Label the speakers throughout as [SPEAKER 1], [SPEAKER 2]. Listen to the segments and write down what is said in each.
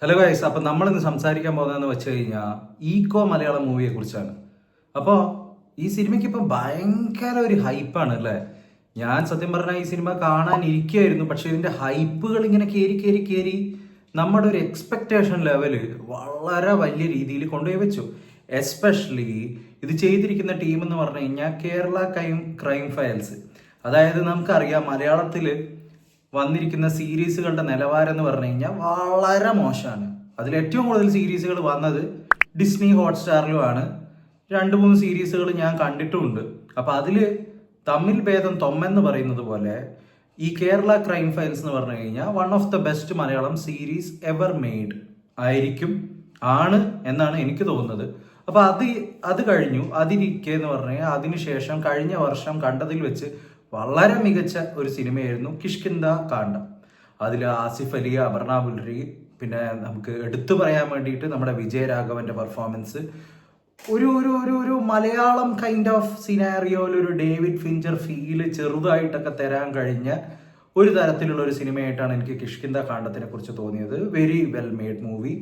[SPEAKER 1] Hello guys, അപ്പം നമ്മളിന്ന് സംസാരിക്കാൻ പോകുന്നതെന്ന് വെച്ച് കഴിഞ്ഞാൽ ഈക്കോ മലയാളം മൂവിയെ കുറിച്ചാണ്. അപ്പോൾ ഈ സിനിമയ്ക്ക് ഇപ്പം ഭയങ്കര ഒരു ഹൈപ്പാണ് അല്ലേ. ഞാൻ സത്യം പറഞ്ഞാൽ ഈ സിനിമ കാണാൻ ഇരിക്കുകയായിരുന്നു, പക്ഷെ ഇതിൻ്റെ ഹൈപ്പുകൾ ഇങ്ങനെ കയറി കയറി കയറി നമ്മുടെ ഒരു എക്സ്പെക്റ്റേഷൻ ലെവല് വളരെ വലിയ രീതിയിൽ കൊണ്ടുപോയി വെച്ചു. എസ്പെഷ്യലി ഇത് ചെയ്തിരിക്കുന്ന ടീം എന്ന് പറഞ്ഞു കഴിഞ്ഞാൽ കേരള ക്രൈം ഫയൽസ്. അതായത് നമുക്കറിയാം മലയാളത്തിൽ വന്നിരിക്കുന്ന സീരീസുകളുടെ നിലവാരം എന്ന് പറഞ്ഞു കഴിഞ്ഞാൽ വളരെ മോശമാണ്. അതിൽ ഏറ്റവും കൂടുതൽ സീരീസുകൾ വന്നത് ഡിസ്നി ഹോട്ട്സ്റ്റാറിലുമാണ്. 2-3 സീരീസുകൾ ഞാൻ കണ്ടിട്ടുമുണ്ട്. അപ്പം അതിൽ തമ്മിൽ ഭേദം തൊമ്മെന്ന് പറയുന്നത് പോലെ ഈ കേരള ക്രൈം ഫയൽസ് എന്ന് പറഞ്ഞു കഴിഞ്ഞാൽ one of the best Malayalam series ever made ആയിരിക്കും, ആണ് എന്നാണ് എനിക്ക് തോന്നുന്നത്. അപ്പോൾ അത് കഴിഞ്ഞു. അതിരിക്കെ എന്ന് പറഞ്ഞു കഴിഞ്ഞാൽ അതിനുശേഷം കഴിഞ്ഞ വർഷം കണ്ടതിൽ വെച്ച് വളരെ മികച്ച ഒരു സിനിമയായിരുന്നു കിഷ്കിന്ധ കാണ്ഡം. അതിൽ ആസിഫ് അലി, അപർണ പുലരി, പിന്നെ നമുക്ക് എടുത്തു പറയാൻ വേണ്ടിയിട്ട് നമ്മുടെ വിജയരാഘവന്റെ പെർഫോമൻസ്, ഒരു ഒരു ഒരു ഒരു മലയാളം കൈൻഡ് ഓഫ് സിനാരിയോയിൽ ഒരു ഡേവിഡ് ഫിഞ്ചർ ഫീല് ചെറുതായിട്ടൊക്കെ തരാൻ കഴിഞ്ഞ ഒരു തരത്തിലുള്ള ഒരു സിനിമയായിട്ടാണ് എനിക്ക് കിഷ്കിന്ധ കാണ്ഡത്തിനെ കുറിച്ച് തോന്നിയത്. Very well made movie.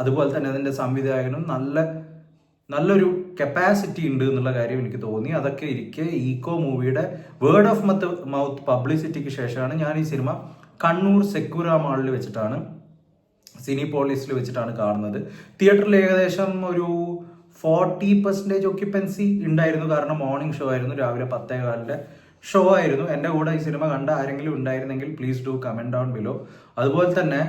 [SPEAKER 1] അതുപോലെ തന്നെ അതിൻ്റെ സംവിധായകനും നല്ലൊരു കപ്പാസിറ്റി ഉണ്ട് എന്നുള്ള കാര്യം എനിക്ക് തോന്നി. അതൊക്കെ ഇരിക്കെ ഈക്കോ മൂവിയുടെ വേർഡ് ഓഫ് മൗത്ത് പബ്ലിസിറ്റിക്ക് ശേഷമാണ് ഞാൻ ഈ സിനിമ കണ്ണൂർ സെക്യൂര മാളിൽ വെച്ചിട്ടാണ്, സിനിപോളിസിൽ വെച്ചിട്ടാണ് കാണുന്നത്. തിയേറ്ററിൽ ഏകദേശം ഒരു 40% ഒക്യുപ്പൻസി ഉണ്ടായിരുന്നു. കാരണം മോർണിംഗ് ഷോ ആയിരുന്നു, രാവിലെ 10:15 ഷോ ആയിരുന്നു. എൻ്റെ കൂടെ ഈ സിനിമ കണ്ട ആരെങ്കിലും ഉണ്ടായിരുന്നെങ്കിൽ please do comment down below. അതുപോലെ തന്നെ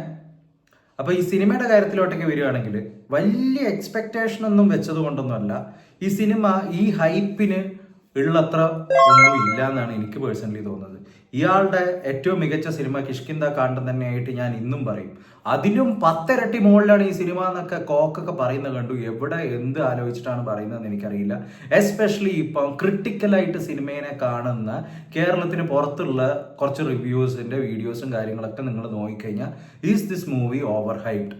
[SPEAKER 1] അപ്പൊ ഈ സിനിമയുടെ കാര്യത്തിലോട്ടൊക്കെ വരികയാണെങ്കിൽ വലിയ എക്സ്പെക്ടേഷൻ ഒന്നും വെച്ചത് കൊണ്ടൊന്നുമല്ല ഈ സിനിമ ഈ ഹൈപ്പിന് ഉള്ളത്ര ഒന്നും ഇല്ല എന്നാണ് എനിക്ക് പേഴ്സണലി തോന്നുന്നത്. ഇയാളുടെ ഏറ്റവും മികച്ച സിനിമ കിഷ്കിന്ധ കാണ്ഡം തന്നെയായിട്ട് ഞാൻ ഇന്നും പറയും. അതിലും 10 ഇരട്ടി മുകളിലാണ് ഈ സിനിമ എന്നൊക്കെ കോക്കൊക്കെ പറയുന്നത് കണ്ടു. എവിടെ എന്ത് ആലോചിച്ചിട്ടാണ് പറയുന്നതെന്ന് എനിക്കറിയില്ല. എസ്പെഷ്യലി ഇപ്പം ക്രിട്ടിക്കലായിട്ട് സിനിമയെ കാണുന്ന കേരളത്തിന് പുറത്തുള്ള കുറച്ച് റിവ്യൂസിന്റെ വീഡിയോസും കാര്യങ്ങളൊക്കെ നിങ്ങൾ നോക്കിക്കഴിഞ്ഞാൽ is this movie over hyped,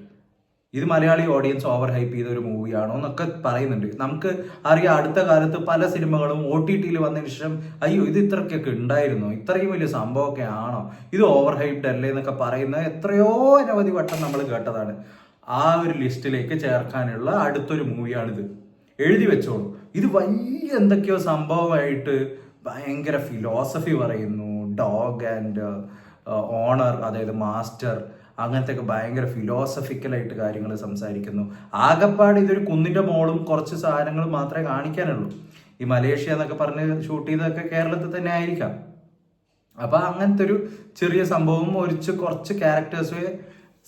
[SPEAKER 1] ഇത് മലയാളി ഓഡിയൻസ് ഓവർ ഹൈപ്പ് ചെയ്ത ഒരു മൂവിയാണോ എന്നൊക്കെ പറയുന്നുണ്ട്. നമുക്ക് അറിയാം അടുത്ത കാലത്ത് പല സിനിമകളും OTT വന്നതിന് ശേഷം അയ്യോ ഇത് ഇത്രയ്ക്കൊക്കെ ഉണ്ടായിരുന്നോ, ഇത്രയും വലിയ സംഭവമൊക്കെ ആണോ, ഇത് ഓവർ ഹൈപ്ഡ് അല്ലേ എന്നൊക്കെ പറയുന്ന എത്രയോ അനവധി വട്ടം നമ്മൾ കേട്ടതാണ്. ആ ഒരു ലിസ്റ്റിലേക്ക് ചേർക്കാനുള്ള അടുത്തൊരു മൂവിയാണിത്. എഴുതി വെച്ചോളൂ. ഇത് വലിയ എന്തൊക്കെയോ സംഭവമായിട്ട് ഭയങ്കര ഫിലോസഫി പറയുന്നു. ഡോഗ് ആൻഡ് ഓണർ, അതായത് മാസ്റ്റർ, അങ്ങനത്തെ ഒക്കെ ഭയങ്കര ഫിലോസഫിക്കലായിട്ട് കാര്യങ്ങൾ സംസാരിക്കുന്നു. ആകപ്പാട് ഇതൊരു കുന്നിന്റെ മോളും കുറച്ച് സാധനങ്ങൾ മാത്രമേ കാണിക്കാനുള്ളൂ. ഈ മലേഷ്യ എന്നൊക്കെ പറഞ്ഞ് ഷൂട്ട് ചെയ്തതൊക്കെ കേരളത്തിൽ തന്നെ ആയിരിക്കാം. അപ്പൊ അങ്ങനത്തെ ഒരു ചെറിയ സംഭവം കുറച്ച് ക്യാരക്ടേഴ്സ്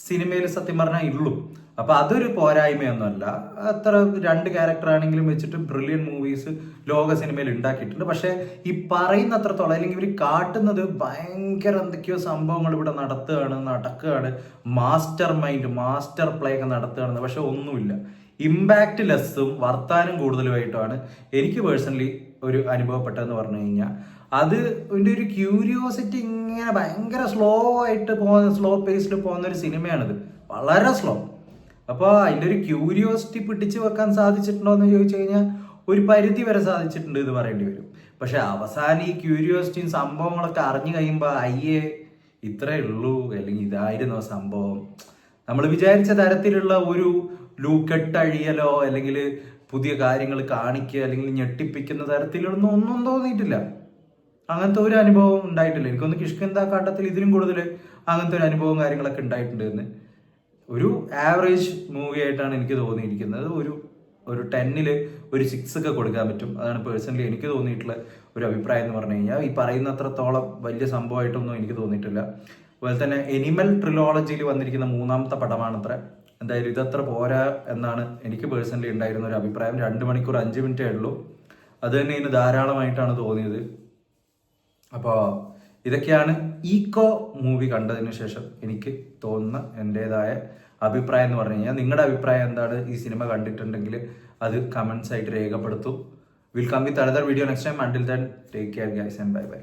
[SPEAKER 1] സിനിമയിൽ സത്യം പറഞ്ഞാൽ ഉള്ളൂ. അപ്പൊ അതൊരു പോരായ്മയൊന്നുമല്ല. അത്ര 2 ക്യാരക്ടർ ആണെങ്കിലും വെച്ചിട്ട് ബ്രില്യൻ മൂവീസ് ലോക സിനിമയിൽ ഉണ്ടാക്കിയിട്ടുണ്ട്. പക്ഷെ ഈ പറയുന്ന അത്രത്തോളം അല്ലെങ്കിൽ ഇവർ കാട്ടുന്നത് ഭയങ്കര എന്തൊക്കെയോ സംഭവങ്ങൾ ഇവിടെ നടക്കുകയാണ്, മാസ്റ്റർ മൈൻഡ്, മാസ്റ്റർ പ്ലേ ഒക്കെ നടത്തുകയാണെന്ന്. പക്ഷെ ഒന്നുമില്ല. ഇമ്പാക്റ്റ് ലെസ്സും വർത്താനം കൂടുതലുമായിട്ടാണ് എനിക്ക് പേഴ്സണലി ഒരു അനുഭവപ്പെട്ടതെന്ന് പറഞ്ഞു കഴിഞ്ഞാൽ അതിൻ്റെ ഒരു ക്യൂരിയോസിറ്റി ഇങ്ങനെ ഭയങ്കര സ്ലോ പേസിൽ പോകുന്ന ഒരു സിനിമയാണിത്, വളരെ സ്ലോ. അപ്പോൾ അതിൻ്റെ ഒരു ക്യൂരിയോസിറ്റി പിടിച്ചു വെക്കാൻ സാധിച്ചിട്ടുണ്ടോ എന്ന് ചോദിച്ചു കഴിഞ്ഞാൽ ഒരു പരിധി വരെ സാധിച്ചിട്ടുണ്ട് എന്ന് പറയേണ്ടി വരും. പക്ഷെ അവസാനം ഈ ക്യൂരിയോസിറ്റിയും സംഭവങ്ങളൊക്കെ അറിഞ്ഞു കഴിയുമ്പോൾ അയ്യേ ഇത്രേ ഉള്ളൂ, അല്ലെങ്കിൽ ഇതായിരുന്നോ സംഭവം, നമ്മൾ വിചാരിച്ച തരത്തിലുള്ള ഒരു കെട്ടഴിയലോ അല്ലെങ്കിൽ പുതിയ കാര്യങ്ങൾ കാണിക്കുക അല്ലെങ്കിൽ ഞെട്ടിപ്പിക്കുന്ന തരത്തിലൊന്നും ഒന്നും തോന്നിയിട്ടില്ല. അങ്ങനത്തെ ഒരു അനുഭവം ഉണ്ടായിട്ടില്ല. എനിക്കൊന്ന് കിഷ്കിന്ധ കാണ്ഡത്തിൽ ഇതിലും കൂടുതൽ അങ്ങനത്തെ ഒരു അനുഭവം കാര്യങ്ങളൊക്കെ ഉണ്ടായിട്ടുണ്ട് എന്ന്. ഒരു ആവറേജ് മൂവി ആയിട്ടാണ് എനിക്ക് തോന്നിയിരിക്കുന്നത്. ഒരു 10ൽ ഒരു 6 ഒക്കെ കൊടുക്കാൻ പറ്റും. അതാണ് പേഴ്സണലി എനിക്ക് തോന്നിയിട്ടുള്ള ഒരു അഭിപ്രായം എന്ന് പറഞ്ഞു കഴിഞ്ഞാൽ. ഈ പറയുന്ന അത്രത്തോളം വലിയ സംഭവമായിട്ടൊന്നും എനിക്ക് തോന്നിയിട്ടില്ല. അതുപോലെ തന്നെ എനിമൽ ട്രിലോളജിയിൽ വന്നിരിക്കുന്ന 3ാമത്തെ പടമാണത്ര. എന്തായാലും ഇതത്ര പോരാ എന്നാണ് എനിക്ക് പേഴ്സണലി ഉണ്ടായിരുന്ന ഒരു അഭിപ്രായം. 2 മണിക്കൂർ 5 മിനിറ്റേ ഉള്ളൂ. അത് തന്നെ ഇതിന് ധാരാളമായിട്ടാണ് തോന്നിയത്. അപ്പോൾ ഇതൊക്കെയാണ് ഈക്കോ മൂവി കണ്ടതിന് ശേഷം എനിക്ക് തോന്നുന്ന എൻ്റെതായ അഭിപ്രായം എന്ന് പറഞ്ഞു കഴിഞ്ഞാൽ. നിങ്ങളുടെ അഭിപ്രായം എന്താണ്? ഈ സിനിമ കണ്ടിട്ടുണ്ടെങ്കിൽ അത് കമൻസ് ആയിട്ട് രേഖപ്പെടുത്തൂ. Will come with another video next time. Until then take care guys and bye by.